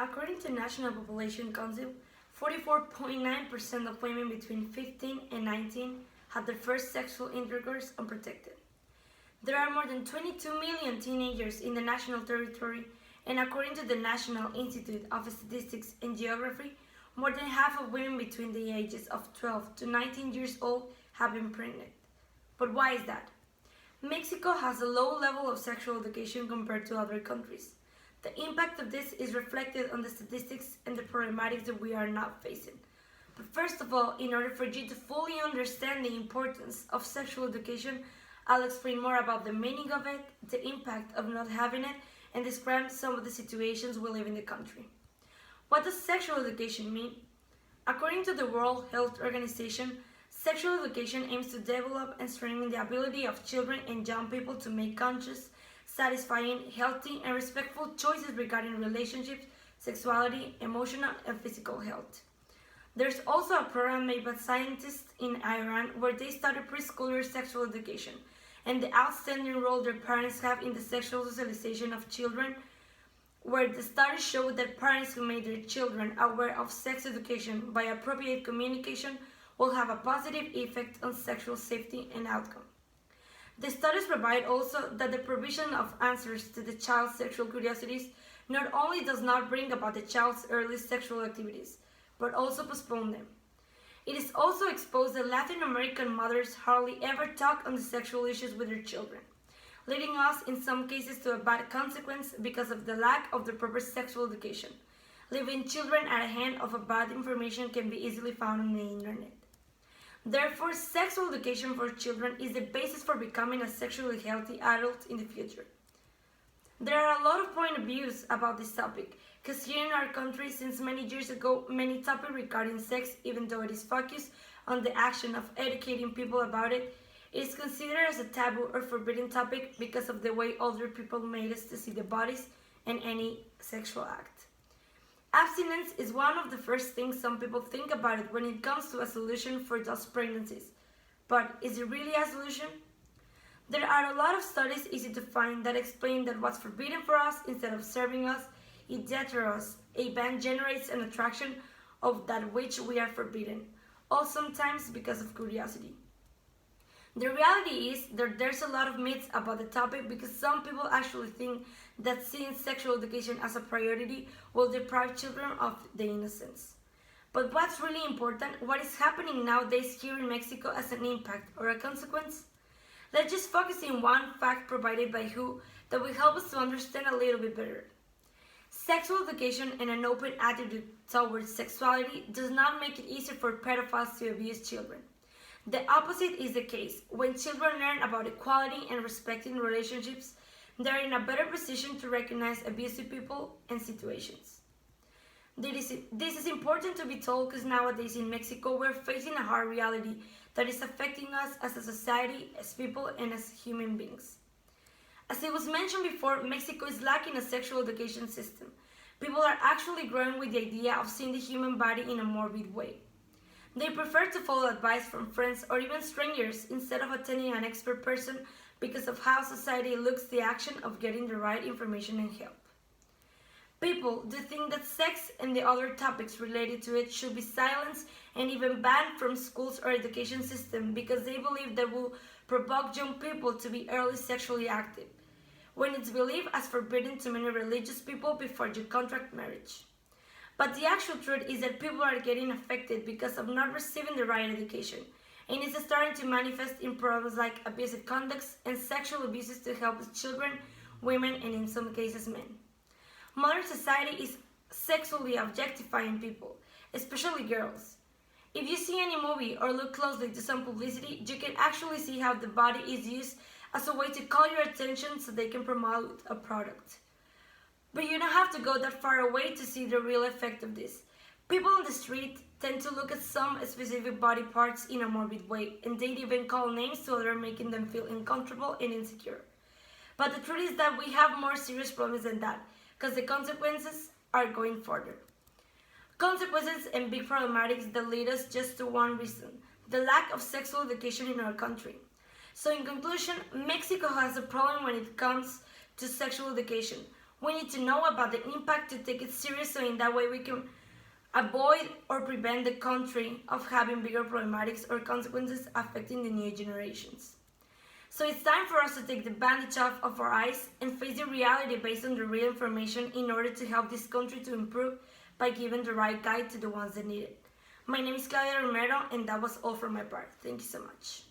According to National Population Council, 44.9% of women between 15 and 19 had their first sexual intercourse unprotected. There are more than 22 million teenagers in the national territory, and according to the National Institute of Statistics and Geography, more than half of women between the ages of 12 to 19 years old have been pregnant. But why is that? Mexico has a low level of sexual education compared to other countries. The impact of this is reflected on the statistics and the problematics that we are now facing. But first of all, in order for you to fully understand the importance of sexual education, I'll explain more about the meaning of it, the impact of not having it, and describe some of the situations we live in the country. What does sexual education mean? According to the World Health Organization, sexual education aims to develop and strengthen the ability of children and young people to make conscious, satisfying, healthy, and respectful choices regarding relationships, sexuality, emotional, and physical health. There's also a program made by scientists in Iran where they study preschoolers' sexual education and the outstanding role their parents have in the sexual socialization of children, where the studies show that parents who make their children aware of sex education by appropriate communication will have a positive effect on sexual safety and outcome. The studies provide also that the provision of answers to the child's sexual curiosities not only does not bring about the child's early sexual activities, but also postpone them. It is also exposed that Latin American mothers hardly ever talk on the sexual issues with their children, leading us in some cases to a bad consequence because of the lack of the proper sexual education. Leaving children at the hand of a bad information can be easily found on the internet. Therefore, sexual education for children is the basis for becoming a sexually healthy adult in the future. There are a lot of point of views about this topic, because here in our country, since many years ago, many topics regarding sex, even though it is focused on the action of educating people about it, is considered as a taboo or forbidden topic because of the way older people made us to see the bodies and any sexual act. Abstinence is one of the first things some people think about it when it comes to a solution for those pregnancies. But is it really a solution? There are a lot of studies easy to find that explain that what's forbidden for us instead of serving us, it deters us. A ban generates an attraction of that which we are forbidden, or sometimes because of curiosity. The reality is that there's a lot of myths about the topic because some people actually think that seeing sexual education as a priority will deprive children of the innocence. But what's really important, what is happening nowadays here in Mexico as an impact or a consequence? Let's just focus on one fact provided by WHO that will help us to understand a little bit better. Sexual education and an open attitude towards sexuality does not make it easier for pedophiles to abuse children. The opposite is the case. When children learn about equality and respecting relationships, they are in a better position to recognize abusive people and situations. This is important to be told because nowadays in Mexico we're facing a hard reality that is affecting us as a society, as people, and as human beings. As it was mentioned before, Mexico is lacking a sexual education system. People are actually growing with the idea of seeing the human body in a morbid way. They prefer to follow advice from friends or even strangers instead of attending an expert person because of how society looks the action of getting the right information and help. People do think that sex and the other topics related to it should be silenced and even banned from schools or education system because they believe that will provoke young people to be early sexually active, when it's believed as forbidden to many religious people before you contract marriage. But the actual truth is that people are getting affected because of not receiving the right education, and it's starting to manifest in problems like abusive conducts and sexual abuses to help children, women, and in some cases men. Modern society is sexually objectifying people, especially girls. If you see any movie or look closely to some publicity, you can actually see how the body is used as a way to call your attention so they can promote a product. But you don't have to go that far away to see the real effect of this. People on the street tend to look at some specific body parts in a morbid way, and they even call names to others, making them feel uncomfortable and insecure. But the truth is that we have more serious problems than that, because the consequences are going further. Consequences and big problematics that lead us just to one reason: the lack of sexual education in our country. So in conclusion, Mexico has a problem when it comes to sexual education. We need to know about the impact to take it serious so in that way we can avoid or prevent the country of having bigger problematics or consequences affecting the new generations. So it's time for us to take the bandage off of our eyes and face the reality based on the real information in order to help this country to improve by giving the right guide to the ones that need it. My name is Claudia Romero, and that was all for my part. Thank you so much.